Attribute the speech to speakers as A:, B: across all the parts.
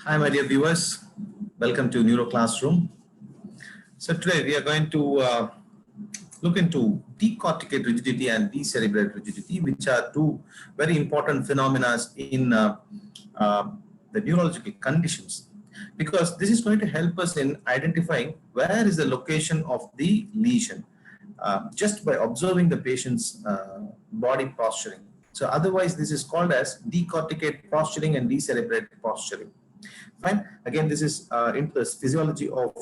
A: Hi, my dear viewers. Welcome to Neuro Classroom. So today we are going to look into decorticate rigidity and decerebrate rigidity, which are two very important phenomena in uh, the neurological conditions. Because this is going to help us in identifying where is the location of the lesion just by observing the patient's body posturing. So otherwise, this is called as decorticate posturing and decerebrate posturing. Fine. Again, this is into the physiology of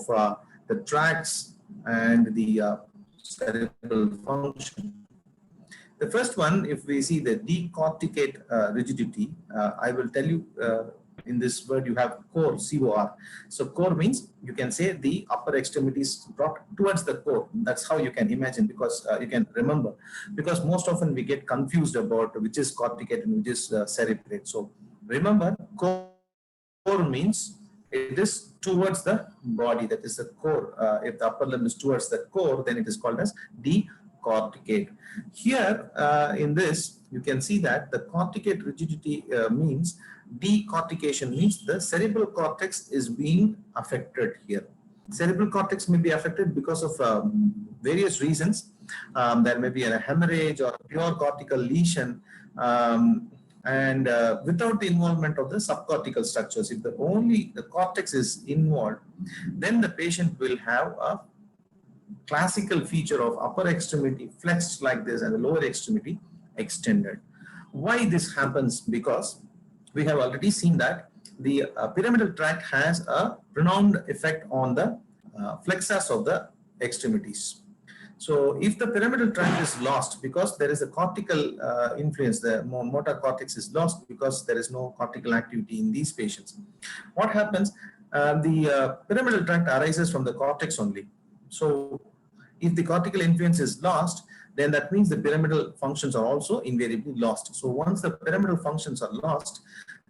A: the tracts and the cerebral function. The first one, if we see the decorticate rigidity, I will tell you in this word you have core, C-O-R. So core means you can say the upper extremities brought towards the core. That's how you can imagine, because you can remember. Because most often we get confused about which is corticate and which is cerebrate. So remember, core means it is towards the body, that is the core. If the upper limb is towards the core, then it is called as decorticate. Here in this, you can see that the corticate rigidity means decortication means the cerebral cortex is being affected here. Cerebral cortex may be affected because of various reasons. There may be a hemorrhage or pure cortical lesion. And without the involvement of the subcortical structures. If only the cortex is involved, then the patient will have a classical feature of upper extremity flexed like this and the lower extremity extended. Why this happens? Because we have already seen that the pyramidal tract has a pronounced effect on the flexors of the extremities. So if the pyramidal tract is lost because there is a cortical influence, the motor cortex is lost because there is no cortical activity in these patients. What happens? The pyramidal tract arises from the cortex only. So if the cortical influence is lost, then that means the pyramidal functions are also invariably lost. So once the pyramidal functions are lost,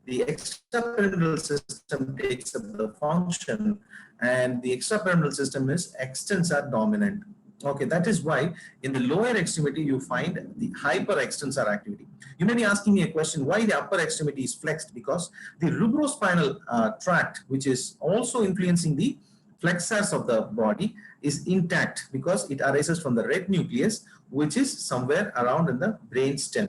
A: the extrapyramidal system takes up the function, and the extrapyramidal system is extensor dominant. Okay, that is why in the lower extremity you find the hyperextensor activity. You may be asking me a question, why the upper extremity is flexed? Because the rubrospinal tract, which is also influencing the flexors of the body, is intact because it arises from the red nucleus, which is somewhere around in the brain stem.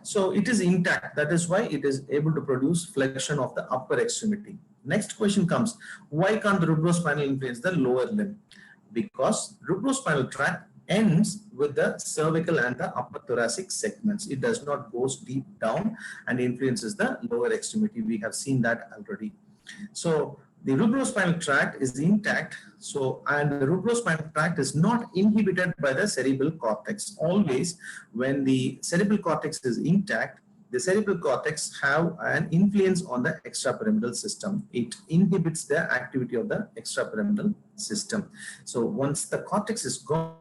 A: So it is intact. That is why it is able to produce flexion of the upper extremity. Next question comes, why can't the rubrospinal influence the lower limb? Because rubrospinal tract ends with the cervical and the upper thoracic segments. It does not go deep down and influences the lower extremity. We have seen that already. So the rubrospinal tract is intact. So, and the rubrospinal tract is not inhibited by the cerebral cortex. Always when the cerebral cortex is intact, the cerebral cortex have an influence on the extrapyramidal system. It inhibits the activity of the extrapyramidal system. So once the cortex is gone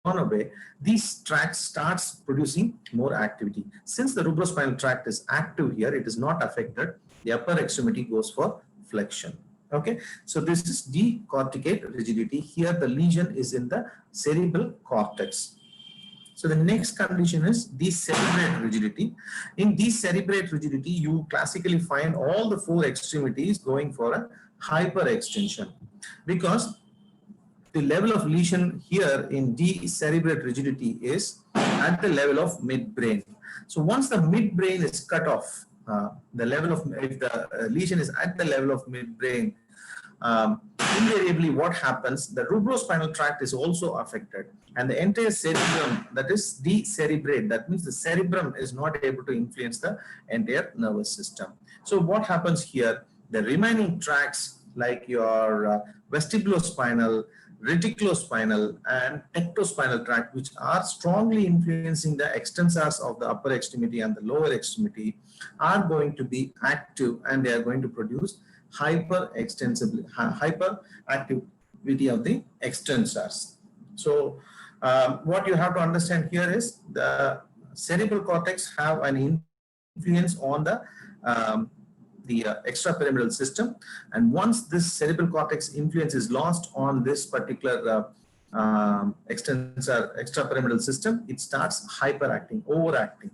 A: away, these tracts starts producing more activity. Since the rubrospinal tract is active here, it is not affected. The upper extremity goes for flexion. Okay, so this is decorticate rigidity. Here the lesion is in the cerebral cortex. So the next condition is decerebrate rigidity. In decerebrate rigidity, you classically find all the four extremities going for a hyperextension, because the level of lesion here in decerebrate rigidity is at the level of midbrain. So once the midbrain is cut off, the level of, if the lesion is at the level of midbrain, invariably what happens, the rubrospinal tract is also affected, and the entire cerebrum, that is decerebrate, that means the cerebrum is not able to influence the entire nervous system. So what happens here, the remaining tracts like your vestibulospinal, reticulospinal and tectospinal tract, which are strongly influencing the extensors of the upper extremity and the lower extremity, are going to be active, and they are going to produce hyperactivity of the extensors. So what you have to understand here is the cerebral cortex have an influence on the extrapyramidal system, and once this cerebral cortex influence is lost on this particular extensor extrapyramidal system, it starts hyperacting, overacting.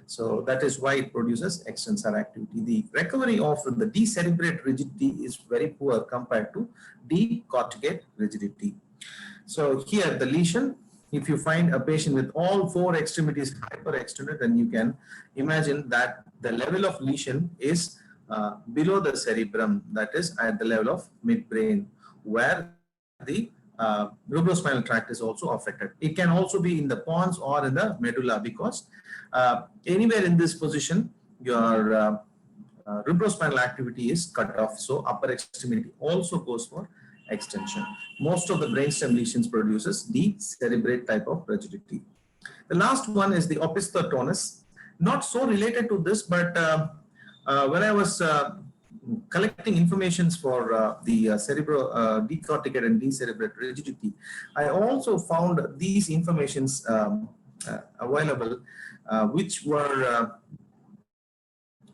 A: So that is why it produces extensor activity. The recovery of the decerebrate rigidity is very poor compared to decorticate rigidity. So here the lesion, if you find a patient with all four extremities hyperextended, then you can imagine that the level of lesion is below the cerebrum, that is at the level of midbrain, where the rubrospinal tract is also affected. It can also be in the pons or in the medulla, because anywhere in this position, your rubrospinal activity is cut off. So upper extremity also goes for extension. Most of the brainstem lesions produces the cerebrate type of rigidity. The last one is the opisthotonus. Not so related to this, but when I was collecting informations for the cerebral decorticate and decerebrate rigidity, I also found these informations available, which were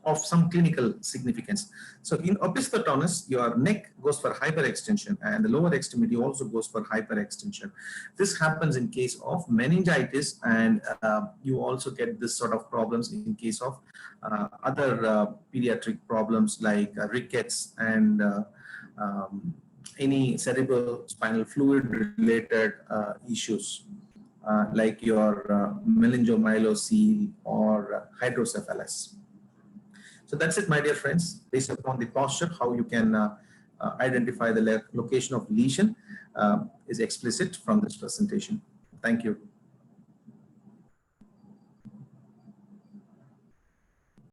A: of some clinical significance. So in opisthotonus, your neck goes for hyperextension and the lower extremity also goes for hyperextension. This happens in case of meningitis, and you also get this sort of problems in case of other pediatric problems like rickets and any cerebral spinal fluid related issues like your meningomyelocele or hydrocephalus. So that's it, my dear friends. Based upon the posture, how you can identify the location of lesion is explicit from this presentation. Thank you.